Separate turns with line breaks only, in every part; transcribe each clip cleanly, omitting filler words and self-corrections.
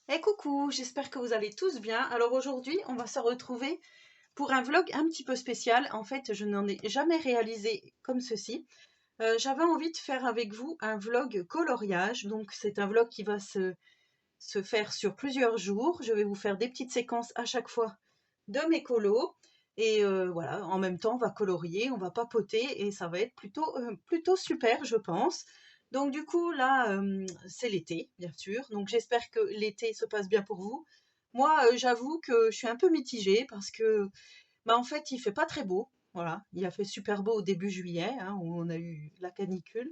Et coucou, j'espère que vous allez tous bien. Alors aujourd'hui, on va se retrouver pour un vlog un petit peu spécial. En fait, je n'en ai jamais réalisé comme ceci. J'avais envie de faire avec vous un vlog coloriage. Donc c'est un vlog qui va se faire sur plusieurs jours. Je vais vous faire des petites séquences à chaque fois de mes colos. Et voilà, en même temps, on va colorier, on va papoter et ça va être plutôt super, je pense. Donc du coup, là, c'est l'été, bien sûr. Donc j'espère que l'été se passe bien pour vous. Moi, j'avoue que je suis un peu mitigée parce que, bah, en fait, il fait pas très beau. Voilà, il a fait super beau au début juillet, hein, où on a eu la canicule.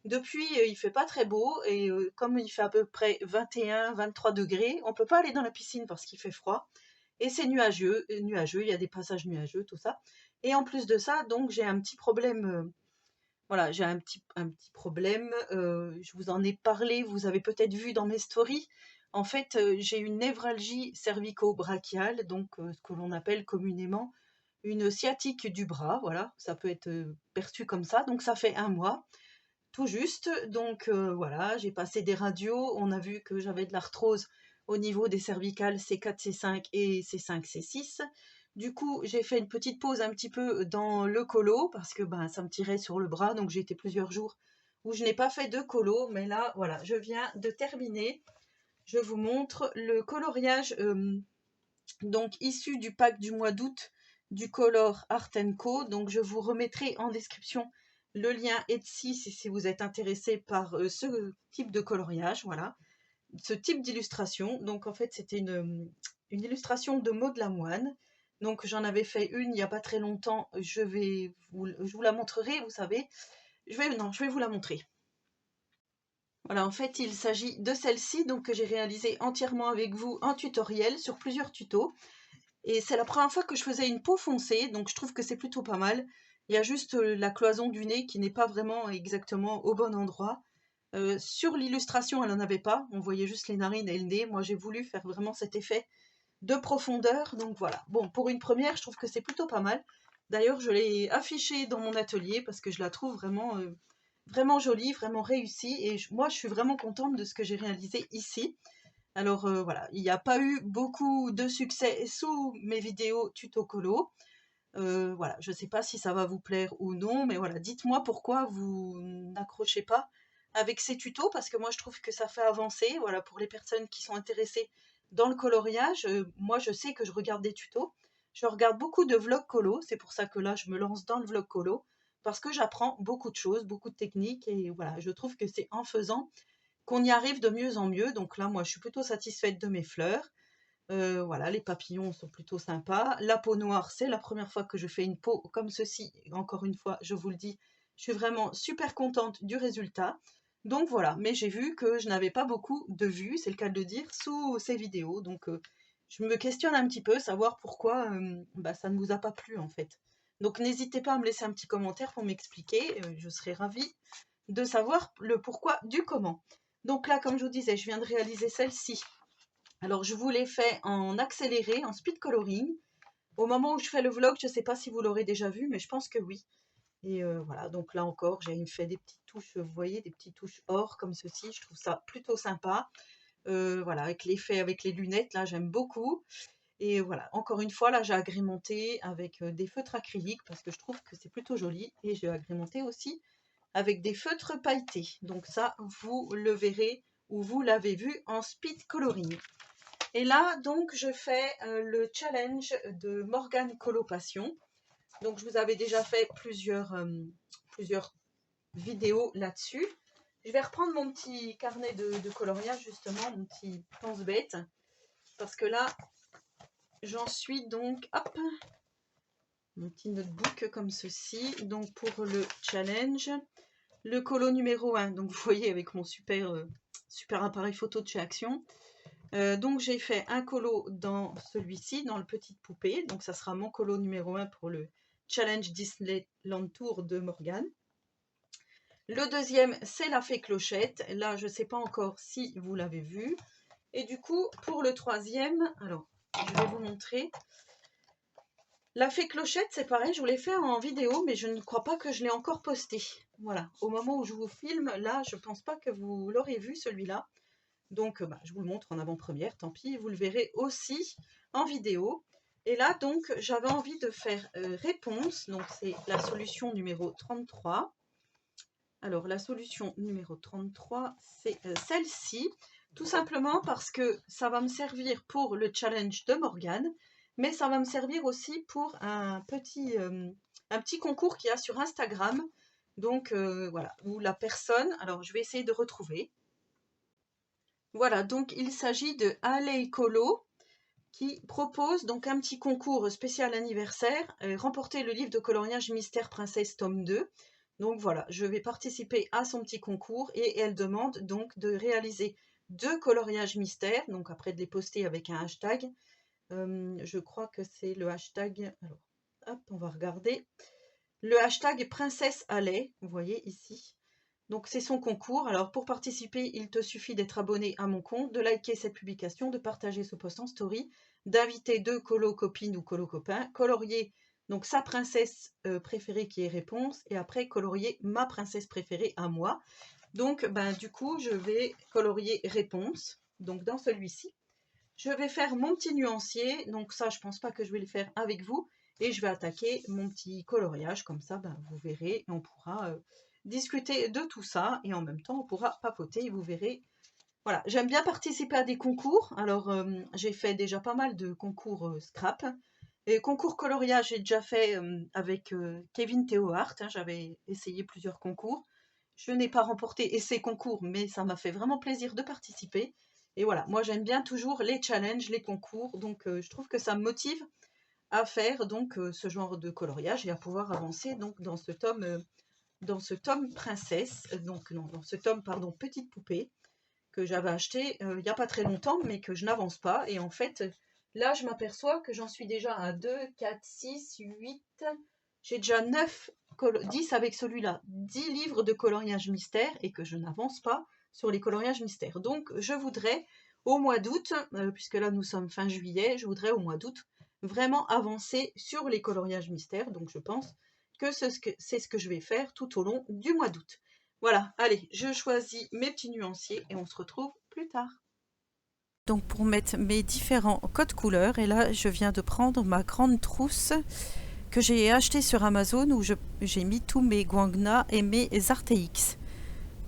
Depuis, il fait pas très beau et comme il fait à peu près 21-23 degrés, on peut pas aller dans la piscine parce qu'il fait froid et c'est nuageux, il y a des passages nuageux, tout ça. Et en plus de ça, donc j'ai un petit problème, voilà, j'ai un petit problème, je vous en ai parlé, vous avez peut-être vu dans mes stories. En fait, j'ai une névralgie cervico-brachiale, donc ce que l'on appelle communément une sciatique du bras, voilà, ça peut être perçu comme ça. Donc ça fait un mois tout juste. Donc voilà, j'ai passé des radios, on a vu que j'avais de l'arthrose au niveau des cervicales C4, C5 et C5, C6. Du coup, j'ai fait une petite pause un petit peu dans le colo parce que ben, ça me tirait sur le bras, donc j'ai été plusieurs jours où je n'ai pas fait de colo, mais là, voilà, je viens de terminer. Je vous montre le coloriage donc issu du pack du mois d'août du Color Art Co. Donc je vous remettrai en description le lien Etsy si vous êtes intéressé par ce type de coloriage, voilà, ce type d'illustration. Donc en fait c'était une illustration de Maud Lamoine. Donc j'en avais fait une il n'y a pas très longtemps, je vous la montrerai, vous savez. Je vais vous la montrer. Voilà, en fait, il s'agit de celle-ci, donc que j'ai réalisée entièrement avec vous en tutoriel sur plusieurs tutos. Et c'est la première fois que je faisais une peau foncée, donc je trouve que c'est plutôt pas mal. Il y a juste la cloison du nez qui n'est pas vraiment exactement au bon endroit. Sur l'illustration, elle n'en avait pas. On voyait juste les narines et le nez. Moi, j'ai voulu faire vraiment cet effet de profondeur. Donc voilà. Bon, pour une première, je trouve que c'est plutôt pas mal. D'ailleurs, je l'ai affichée dans mon atelier parce que je la trouve vraiment jolie, vraiment réussie. Et moi, je suis vraiment contente de ce que j'ai réalisé ici. Alors voilà, il n'y a pas eu beaucoup de succès sous mes vidéos tuto colo. Voilà, je ne sais pas si ça va vous plaire ou non, mais voilà, dites-moi pourquoi vous n'accrochez pas avec ces tutos, parce que moi je trouve que ça fait avancer, voilà, pour les personnes qui sont intéressées dans le coloriage. Moi je sais que je regarde des tutos, je regarde beaucoup de vlogs colo, c'est pour ça que là je me lance dans le vlog colo, parce que j'apprends beaucoup de choses, beaucoup de techniques, et voilà, je trouve que c'est en faisant qu'on y arrive de mieux en mieux. Donc là, moi, je suis plutôt satisfaite de mes fleurs. Voilà, les papillons sont plutôt sympas. La peau noire, c'est la première fois que je fais une peau comme ceci. Encore une fois, je vous le dis, je suis vraiment super contente du résultat. Donc voilà, mais j'ai vu que je n'avais pas beaucoup de vues, c'est le cas de le dire, sous ces vidéos. Donc je me questionne un petit peu, savoir pourquoi bah, ça ne vous a pas plu en fait. Donc n'hésitez pas à me laisser un petit commentaire pour m'expliquer, je serai ravie de savoir le pourquoi du comment. Donc là, comme je vous disais, je viens de réaliser celle-ci. Alors, je vous l'ai fait en accéléré, en speed coloring. Au moment où je fais le vlog, je ne sais pas si vous l'aurez déjà vu, mais je pense que oui. Et voilà, donc là encore, j'ai fait des petites touches, vous voyez, des petites touches or comme ceci. Je trouve ça plutôt sympa. Voilà, avec l'effet, avec les lunettes, là, j'aime beaucoup. Et voilà, encore une fois, là, j'ai agrémenté avec des feutres acryliques parce que je trouve que c'est plutôt joli. Et j'ai agrémenté aussi avec des feutres pailletés. Donc ça, vous le verrez ou vous l'avez vu en speed coloring. Et là, donc, je fais le challenge de Morgane Colopassion. Donc, je vous avais déjà fait plusieurs vidéos là-dessus. Je vais reprendre mon petit carnet de coloriage, justement, mon petit pense-bête. Parce que là, j'en suis donc, hop, mon petit notebook comme ceci. Donc, pour le challenge, le colo numéro 1. Donc, vous voyez, avec mon super appareil photo de chez Action. Donc j'ai fait un colo dans dans le Petite Poupée, donc ça sera mon colo numéro 1 pour le Challenge Disneyland Tour de Morgane. Le deuxième, c'est la Fée Clochette. Là, je ne sais pas encore si vous l'avez vu. Et du coup, pour le troisième, alors, je vais vous montrer. La Fée Clochette, c'est pareil, je vous l'ai fait en vidéo, mais je ne crois pas que je l'ai encore posté. Voilà, au moment où je vous filme, là, je ne pense pas que vous l'aurez vu, celui-là. Donc je vous le montre en avant-première, tant pis, vous le verrez aussi en vidéo. Et là donc j'avais envie de faire réponse, donc c'est la solution numéro 33. Alors la solution numéro 33 c'est celle-ci, tout simplement parce que ça va me servir pour le challenge de Morgane, mais ça va me servir aussi pour un petit concours qu'il y a sur Instagram. Donc voilà, où la personne, alors je vais essayer de retrouver. Voilà, donc il s'agit de Allez Colo qui propose donc un petit concours spécial anniversaire, remporter le livre de coloriage Mystère Princesse tome 2. Donc voilà, je vais participer à son petit concours et elle demande donc de réaliser 2 coloriages mystères, donc après de les poster avec un hashtag. Je crois que c'est le hashtag, alors hop, on va regarder. Le hashtag Princesse Allez, vous voyez ici. Donc c'est son concours. Alors pour participer, il te suffit d'être abonné à mon compte, de liker cette publication, de partager ce post en story, d'inviter 2 colo copines ou colo copains, colorier donc sa princesse préférée qui est réponse, et après colorier ma princesse préférée à moi. Donc du coup je vais colorier réponse, donc dans celui-ci. Je vais faire mon petit nuancier, donc ça je pense pas que je vais le faire avec vous, et je vais attaquer mon petit coloriage, comme ça vous verrez, et on pourra discuter de tout ça, et en même temps on pourra papoter, vous verrez. Voilà, j'aime bien participer à des concours. Alors j'ai fait déjà pas mal de concours scrap, et concours coloriage j'ai déjà fait avec Kevin Théohart, hein, j'avais essayé plusieurs concours. Je n'ai pas remporté ces concours, mais ça m'a fait vraiment plaisir de participer. Et voilà, moi j'aime bien toujours les challenges, les concours, donc je trouve que ça me motive à faire donc ce genre de coloriage et à pouvoir avancer donc dans ce tome princesse, donc non, dans ce tome pardon petite poupée que j'avais acheté il n'y a pas très longtemps, mais que je n'avance pas. Et en fait, là je m'aperçois que j'en suis déjà à 2, 4, 6, 8, j'ai déjà 10 avec celui-là, 10 livres de coloriage mystère, et que je n'avance pas sur les coloriages mystères. Donc je voudrais au mois d'août, puisque là nous sommes fin juillet, je voudrais au mois d'août vraiment avancer sur les coloriages mystères. Donc je pense que c'est ce que je vais faire tout au long du mois d'août. Voilà, allez, je choisis mes petits nuanciers et on se retrouve plus tard. Donc pour mettre mes différents codes couleurs, et là je viens de prendre ma grande trousse que j'ai acheté sur Amazon, où j'ai mis tous mes Guangna et mes Arteix.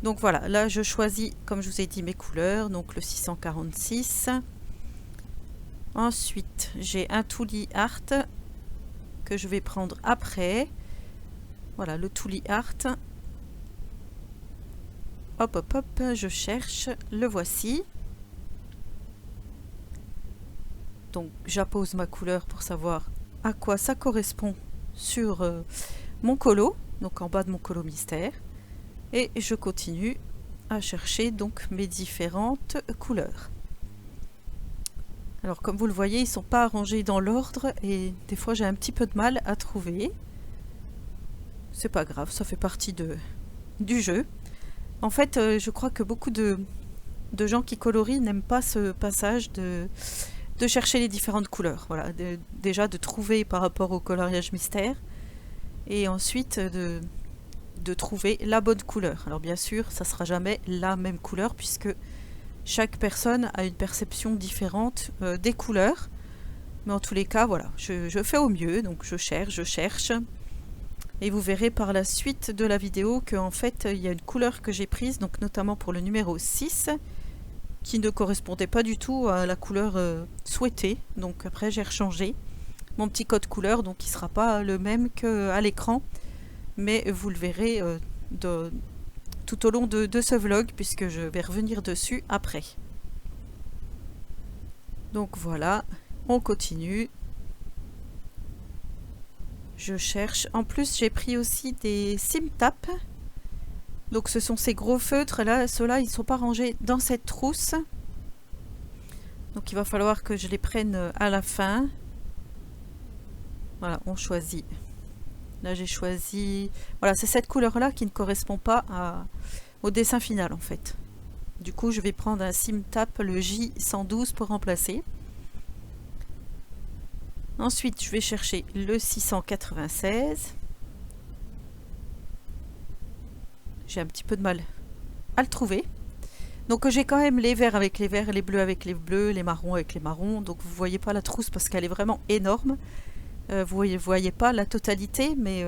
Donc voilà, là je choisis, comme je vous ai dit, mes couleurs, donc le 646. Ensuite, j'ai un Tooly Art que je vais prendre après. Voilà, le Tooly Art. Hop, hop, hop, je cherche, le voici. Donc j'appose ma couleur pour savoir à quoi ça correspond sur mon colo, donc en bas de mon colo mystère, et je continue à chercher donc mes différentes couleurs. Alors comme vous le voyez, ils ne sont pas arrangés dans l'ordre et des fois j'ai un petit peu de mal à trouver. C'est pas grave, ça fait partie du jeu. En fait, je crois que beaucoup de gens qui colorient n'aiment pas ce passage de chercher les différentes couleurs. Voilà, déjà de trouver par rapport au coloriage mystère, et ensuite de trouver la bonne couleur. Alors bien sûr, ça sera jamais la même couleur, puisque chaque personne a une perception différente des couleurs. Mais en tous les cas, voilà, je fais au mieux, donc je cherche. Et vous verrez par la suite de la vidéo qu'en fait, il y a une couleur que j'ai prise, donc notamment pour le numéro 6, qui ne correspondait pas du tout à la couleur souhaitée. Donc après, j'ai rechangé mon petit code couleur, donc il ne sera pas le même qu'à l'écran. Mais vous le verrez tout au long de ce vlog, puisque je vais revenir dessus après. Donc voilà, on continue. Je cherche. En plus, j'ai pris aussi des Simtap. Donc ce sont ces gros feutres là. Ceux-là, ils ne sont pas rangés dans cette trousse. Donc il va falloir que je les prenne à la fin. Voilà, on choisit. Là, j'ai choisi... Voilà, c'est cette couleur-là qui ne correspond pas au dessin final, en fait. Du coup, je vais prendre un Simtap, le J112, pour remplacer. Ensuite, je vais chercher le 696. J'ai un petit peu de mal à le trouver. Donc j'ai quand même les verts avec les verts, les bleus avec les bleus, les marrons avec les marrons. Donc vous voyez pas la trousse parce qu'elle est vraiment énorme. Vous voyez pas la totalité, mais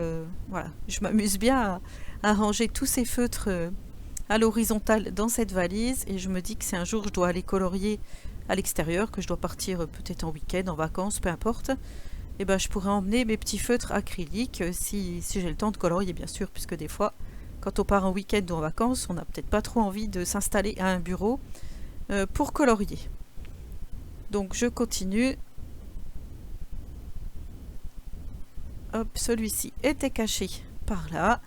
voilà. Je m'amuse bien à ranger tous ces feutres à l'horizontale dans cette valise et je me dis que si un jour je dois aller colorier à l'extérieur, que je dois partir peut-être en week-end, en vacances, peu importe, et ben je pourrais emmener mes petits feutres acryliques si j'ai le temps de colorier bien sûr, puisque des fois quand on part en week-end ou en vacances, on n'a peut-être pas trop envie de s'installer à un bureau pour colorier. Donc je continue. Hop, celui-ci était caché par là.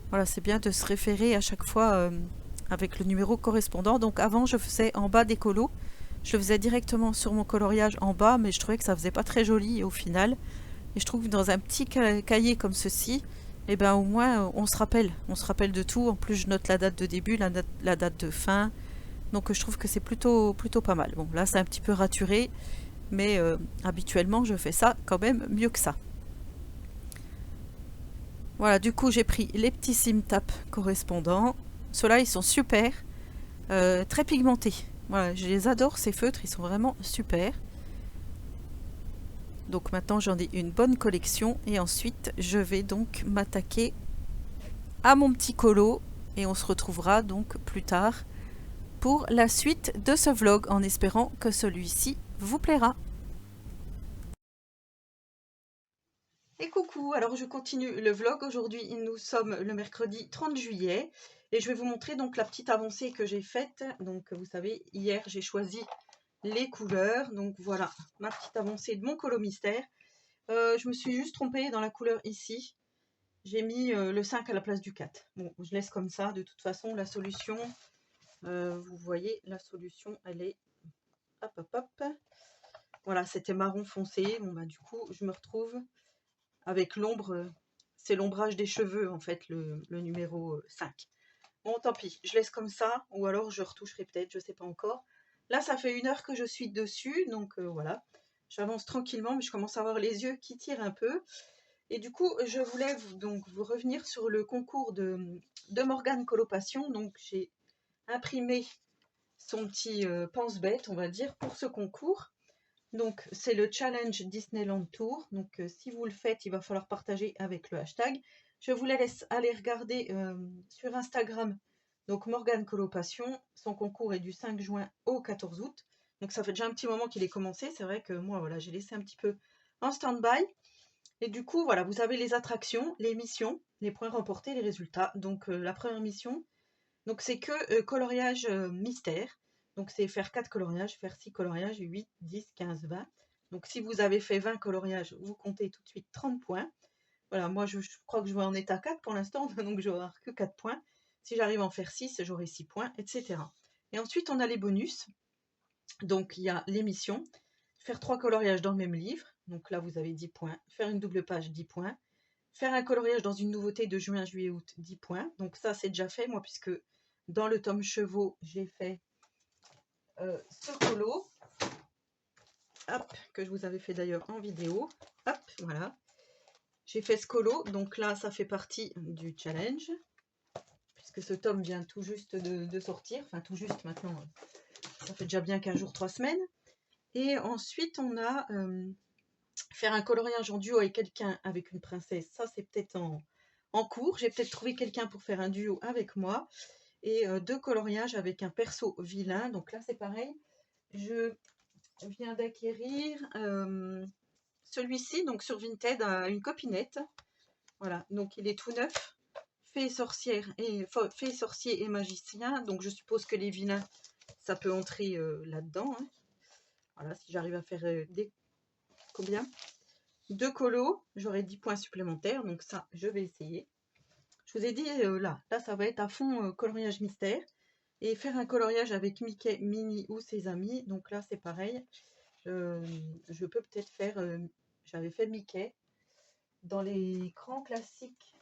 Voilà, c'est bien de se référer à chaque fois avec le numéro correspondant. Donc avant, je faisais en bas des colos. Je le faisais directement sur mon coloriage en bas, mais je trouvais que ça faisait pas très joli au final. Et je trouve que dans un petit cahier comme ceci, eh ben au moins on se rappelle de tout. En plus, je note la date de début, la date de fin. Donc je trouve que c'est plutôt pas mal. Bon, là c'est un petit peu raturé, mais habituellement je fais ça quand même mieux que ça. Voilà, du coup j'ai pris les petits sim-tap correspondants. Ceux-là ils sont super, très pigmentés. Voilà, je les adore ces feutres, ils sont vraiment super. Donc maintenant j'en ai une bonne collection et ensuite je vais donc m'attaquer à mon petit colo et on se retrouvera donc plus tard pour la suite de ce vlog en espérant que celui-ci vous plaira. Et coucou, alors je continue le vlog. Aujourd'hui nous sommes le mercredi 30 juillet et je vais vous montrer donc la petite avancée que j'ai faite. Donc vous savez, hier j'ai choisi les couleurs, donc voilà ma petite avancée de mon colo mystère. Je me suis juste trompée dans la couleur ici. J'ai mis le 5 à la place du 4. Bon, je laisse comme ça. De toute façon, la solution, vous voyez, la solution, elle est... Hop, hop, hop. Voilà, c'était marron foncé. Bon, bah du coup, je me retrouve avec l'ombre. C'est l'ombrage des cheveux, en fait, le numéro 5. Bon, tant pis, je laisse comme ça. Ou alors, je retoucherai peut-être, je sais pas encore. Là, ça fait 1 heure que je suis dessus. Donc, voilà. J'avance tranquillement, mais je commence à avoir les yeux qui tirent un peu. Et du coup, je voulais donc vous revenir sur le concours de Morgane Coloration. Donc, j'ai imprimé son petit pense-bête, on va dire, pour ce concours. Donc, c'est le challenge Disneyland Tour. Donc, si vous le faites, il va falloir partager avec le hashtag. Je vous laisse aller regarder sur Instagram. Donc, Morgane Coloration, son concours est du 5 juin au 14 août. Donc, ça fait déjà un petit moment qu'il est commencé. C'est vrai que moi, voilà, j'ai laissé un petit peu en stand-by. Et du coup, voilà, vous avez les attractions, les missions, les points remportés, les résultats. Donc, la première mission, donc c'est que coloriage mystère. Donc, c'est faire 4 coloriages, faire 6 coloriages, 8, 10, 15, 20. Donc, si vous avez fait 20 coloriages, vous comptez tout de suite 30 points. Voilà, moi, je crois que je vais en être à 4 pour l'instant, donc je vais avoir que 4 points. Si j'arrive à en faire 6, j'aurai 6 points, etc. Et ensuite, on a les bonus. Donc, il y a les missions. Faire 3 coloriages dans le même livre. Donc là, vous avez 10 points. Faire une double page, 10 points. Faire un coloriage dans une nouveauté de juin, juillet, août, 10 points. Donc ça, c'est déjà fait, moi, puisque dans le tome chevaux, j'ai fait ce colo. Hop, que je vous avais fait d'ailleurs en vidéo. Hop, voilà. J'ai fait ce colo. Donc là, ça fait partie du challenge. Puisque ce tome vient tout juste de sortir. Enfin, tout juste maintenant. Ça fait déjà bien 15 jours, 3 semaines. Et ensuite, on a... faire un coloriage en duo avec quelqu'un, avec une princesse, ça c'est peut-être en cours. J'ai peut-être trouvé quelqu'un pour faire un duo avec moi. Et 2 coloriages avec un perso vilain. Donc là c'est pareil. Je viens d'acquérir celui-ci, donc sur Vinted, à une copinette. Voilà, donc il est tout neuf. Fée sorcier et magicien. Donc je suppose que les vilains, ça peut entrer là-dedans. Hein. Voilà, si j'arrive à faire des... Combien 2 colos, j'aurai 10 points supplémentaires, donc ça, je vais essayer. Je vous ai dit, là, ça va être à fond coloriage mystère. Et faire un coloriage avec Mickey, Minnie ou ses amis, donc là, c'est pareil. Je peux peut-être faire, j'avais fait Mickey dans les grands classiques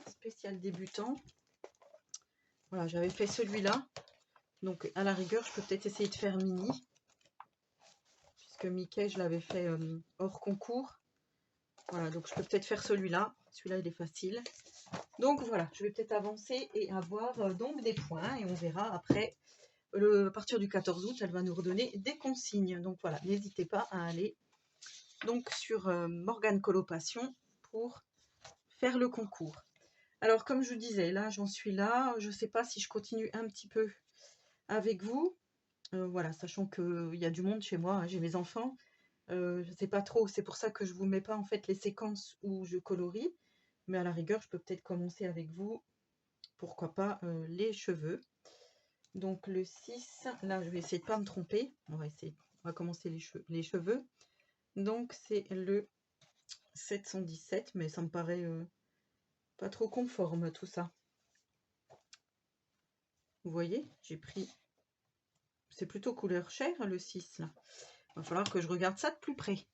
spécial débutant. Voilà, j'avais fait celui-là. Donc, à la rigueur, je peux peut-être essayer de faire Minnie. Puisque Mickey, je l'avais fait hors concours. Voilà, donc je peux peut-être faire celui-là. Celui-là, il est facile. Donc voilà, je vais peut-être avancer et avoir donc des points et on verra après. À partir du 14 août, elle va nous redonner des consignes. Donc voilà, n'hésitez pas à aller donc sur Morgane Coloration pour faire le concours. Alors comme je vous disais, là j'en suis là. Je ne sais pas si je continue un petit peu avec vous. Voilà, sachant qu'il y a du monde chez moi, hein, j'ai mes enfants. Je ne sais pas trop, c'est pour ça que je ne vous mets pas en fait les séquences où je colorie. Mais à la rigueur, je peux peut-être commencer avec vous, pourquoi pas, les cheveux. Donc le 6, là je vais essayer de ne pas me tromper. On va commencer les cheveux. Donc c'est le 717, mais ça me paraît pas trop conforme tout ça. Vous voyez, j'ai pris... C'est plutôt couleur chair le 6 là. Il va falloir que je regarde ça de plus près.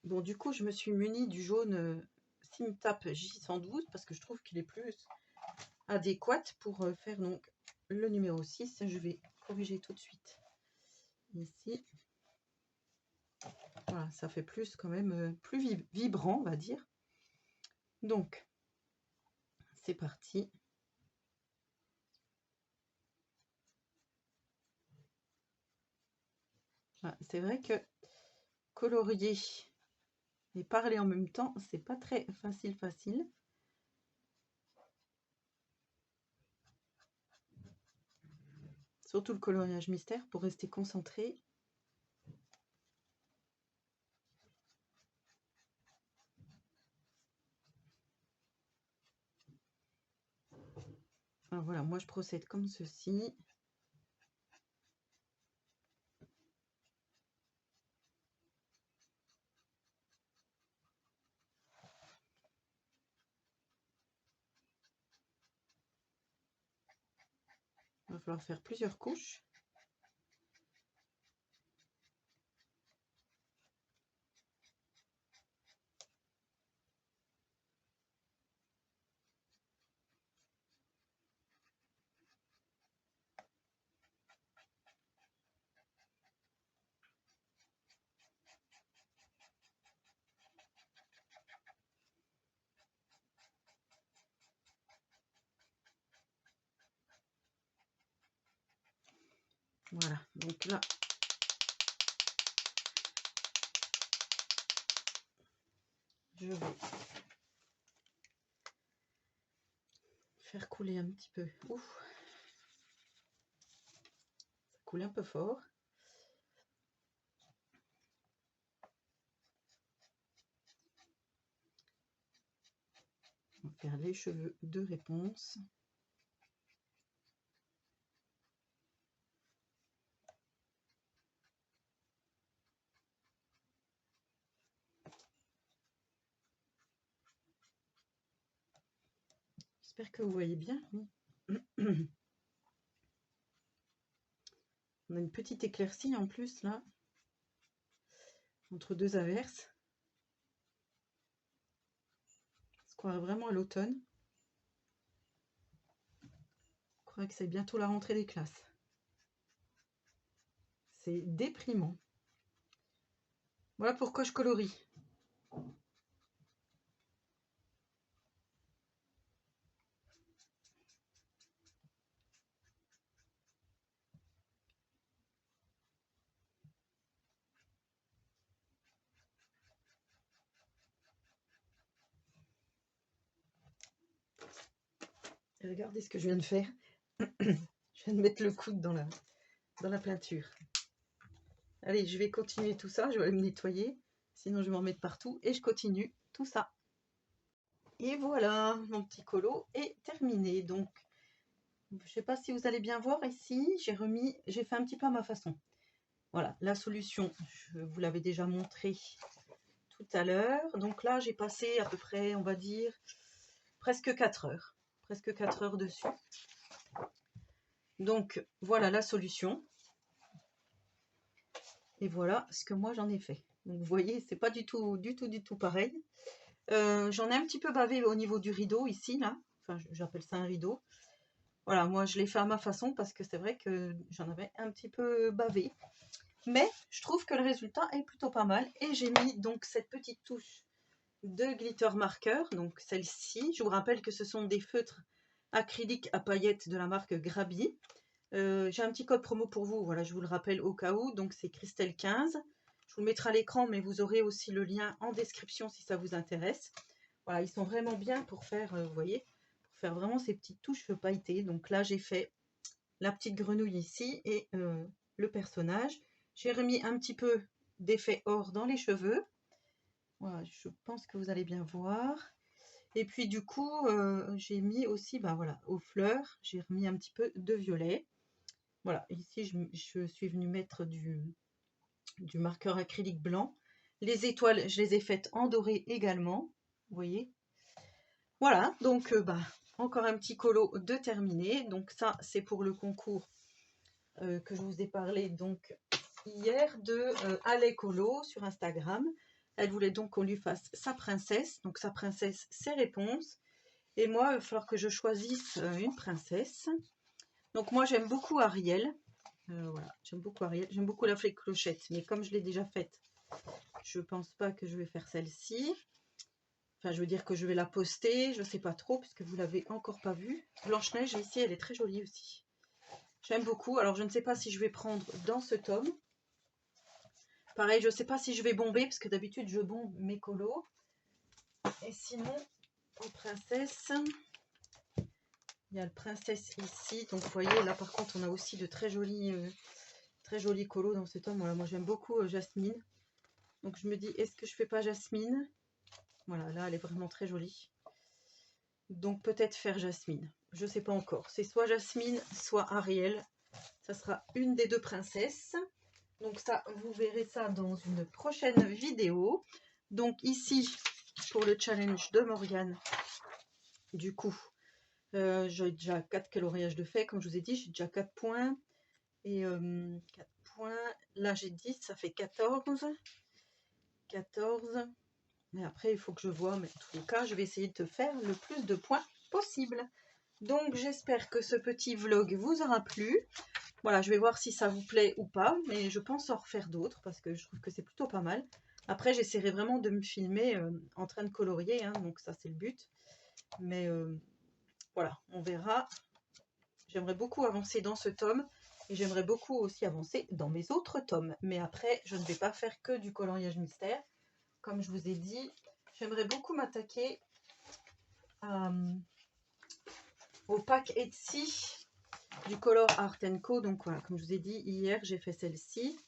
Bon, du coup, je me suis munie du jaune Simtap J112 parce que je trouve qu'il est plus adéquat pour faire donc le numéro 6. Je vais corriger tout de suite ici. Voilà, ça fait plus quand même plus vibrant, on va dire. Donc, c'est parti. Voilà, c'est vrai que colorier et parler en même temps, c'est pas très facile. Surtout le coloriage mystère pour rester concentré. Alors voilà, moi je procède comme ceci. Il va falloir faire plusieurs couches. Voilà, donc là, je vais faire couler un petit peu. Ouf, ça coule un peu fort. On va faire les cheveux de réponse. J'espère que vous voyez bien. On a une petite éclaircie en plus là, entre deux averses. On se croirait vraiment à l'automne. Je crois que c'est bientôt la rentrée des classes. C'est déprimant. Voilà pourquoi je colorie. Et regardez ce que je viens de faire. Je viens de mettre le coude dans la peinture. Allez, je vais continuer tout ça. Je vais aller me nettoyer. Sinon, je vais m'en mettre partout. Et je continue tout ça. Et voilà, mon petit colo est terminé. Donc, je ne sais pas si vous allez bien voir ici. J'ai fait un petit peu à ma façon. Voilà, la solution, je vous l'avais déjà montré tout à l'heure. Donc là, j'ai passé à peu près, on va dire, presque 4 heures. Presque 4 heures dessus. Donc, voilà la solution. Et voilà ce que moi j'en ai fait. Donc, vous voyez, c'est pas du tout pareil. J'en ai un petit peu bavé au niveau du rideau ici, là. Enfin, j'appelle ça un rideau. Voilà, moi je l'ai fait à ma façon parce que c'est vrai que j'en avais un petit peu bavé. Mais je trouve que le résultat est plutôt pas mal. Et j'ai mis donc cette petite touche 2 glitter marqueurs, donc celle-ci. Je vous rappelle que ce sont des feutres acryliques à paillettes de la marque Grabi. J'ai un petit code promo pour vous, voilà, je vous le rappelle au cas où, donc c'est Christelle 15. Je vous le mettrai à l'écran, mais vous aurez aussi le lien en description si ça vous intéresse. Voilà, ils sont vraiment bien pour faire, vous voyez, pour faire vraiment ces petites touches pailletées. Donc là, j'ai fait la petite grenouille ici et le personnage. J'ai remis un petit peu d'effet or dans les cheveux. Voilà, je pense que vous allez bien voir. Et puis du coup, j'ai mis aussi, bah voilà, aux fleurs, j'ai remis un petit peu de violet. Voilà, ici je suis venue mettre du marqueur acrylique blanc. Les étoiles, je les ai faites en doré également, vous voyez. Voilà, donc bah, encore un petit colo de terminé. Donc ça, c'est pour le concours que je vous ai parlé donc hier de Ale Colo sur Instagram. Elle voulait donc qu'on lui fasse sa princesse. Donc sa princesse, ses réponses. Et moi, il va falloir que je choisisse une princesse. Donc moi, j'aime beaucoup Ariel. Voilà, j'aime beaucoup Ariel. J'aime beaucoup la fée clochette. Mais comme je l'ai déjà faite, je pense pas que je vais faire celle-ci. Enfin, je veux dire que je vais la poster. Je sais pas trop, puisque vous l'avez encore pas vue. Blanche-Neige, ici, elle est très jolie aussi. J'aime beaucoup. Alors, je ne sais pas si je vais prendre dans ce tome. Pareil, je ne sais pas si je vais bomber, parce que d'habitude, je bombe mes colos. Et sinon, en princesse, il y a le princesse ici. Donc, vous voyez, là, par contre, on a aussi de très jolis colos dans ce tome. Voilà, moi, j'aime beaucoup Jasmine. Donc, je me dis, est-ce que je fais pas Jasmine? Voilà, là, elle est vraiment très jolie. Donc, peut-être faire Jasmine. Je ne sais pas encore. C'est soit Jasmine, soit Ariel. Ça sera une des deux princesses. Donc ça, vous verrez ça dans une prochaine vidéo. Donc ici, pour le challenge de Morgane, du coup, j'ai déjà 4 coloriages de fait, comme je vous ai dit, j'ai déjà 4 points. Et 4 points, là j'ai 10, ça fait 14. 14. Mais après, il faut que je vois, mais en tous les cas, je vais essayer de te faire le plus de points possible. Donc j'espère que ce petit vlog vous aura plu. Voilà, je vais voir si ça vous plaît ou pas, mais je pense en refaire d'autres parce que je trouve que c'est plutôt pas mal. Après, j'essaierai vraiment de me filmer en train de colorier, hein, donc ça c'est le but. Mais voilà, on verra. J'aimerais beaucoup avancer dans ce tome et j'aimerais beaucoup aussi avancer dans mes autres tomes. Mais après, je ne vais pas faire que du coloriage mystère. Comme je vous ai dit, j'aimerais beaucoup m'attaquer au pack Etsy du Color Art Co. Donc voilà, comme je vous ai dit, hier j'ai fait celle-ci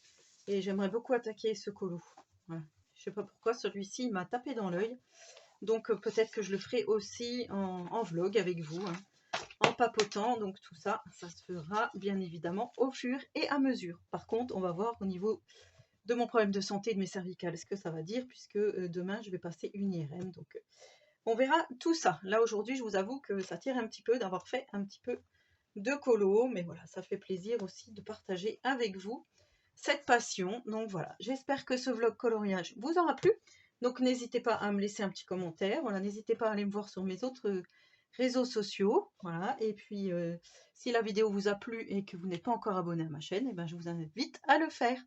et j'aimerais beaucoup attaquer ce colo. Voilà. Je sais pas pourquoi celui-ci il m'a tapé dans l'œil. Donc peut-être que je le ferai aussi en vlog avec vous, hein, en papotant. Donc tout ça, ça se fera bien évidemment au fur et à mesure. Par contre, on va voir au niveau de mon problème de santé et de mes cervicales ce que ça va dire, puisque demain je vais passer une IRM. Donc on verra tout ça. Là aujourd'hui, je vous avoue que ça tire un petit peu d'avoir fait un petit peu de colo, mais voilà, ça fait plaisir aussi de partager avec vous cette passion. Donc voilà, j'espère que ce vlog coloriage vous aura plu. Donc n'hésitez pas à me laisser un petit commentaire. Voilà, n'hésitez pas à aller me voir sur mes autres réseaux sociaux. Voilà, et puis si la vidéo vous a plu et que vous n'êtes pas encore abonné à ma chaîne, eh ben, je vous invite à le faire.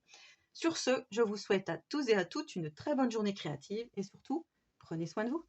Sur ce, je vous souhaite à tous et à toutes une très bonne journée créative et surtout, prenez soin de vous.